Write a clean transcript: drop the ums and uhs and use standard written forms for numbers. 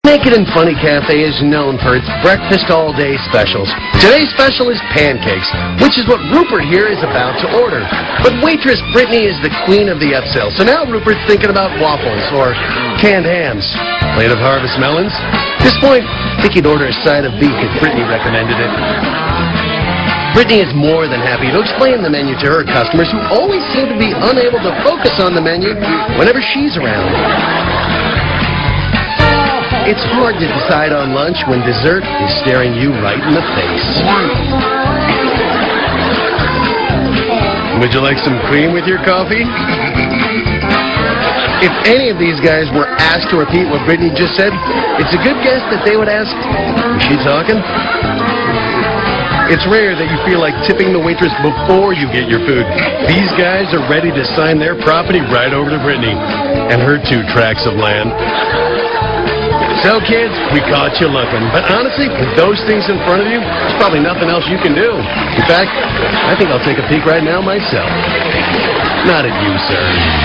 Naked and Funny Cafe is known for its breakfast all-day specials. Today's special is pancakes, which is what Rupert here is about to order. But waitress Brittany is the queen of the upsell, so now Rupert's thinking about waffles or canned hams. Plate of harvest melons? At this point, I think he'd order a side of beef if Brittany recommended it. Brittany is more than happy to explain the menu to her customers who always seem to be unable to focus on the menu whenever she's around. It's hard to decide on lunch when dessert is staring you right in the face. Would you like some cream with your coffee? If any of these guys were asked to repeat what Brittany just said, it's a good guess that they would ask, "Is she talking?" It's rare that you feel like tipping the waitress before you get your food. These guys are ready to sign their property right over to Brittany and her 2 tracts of land. So, kids, we caught you looking. But honestly, with those things in front of you, there's probably nothing else you can do. In fact, I think I'll take a peek right now myself. Not at you, sir.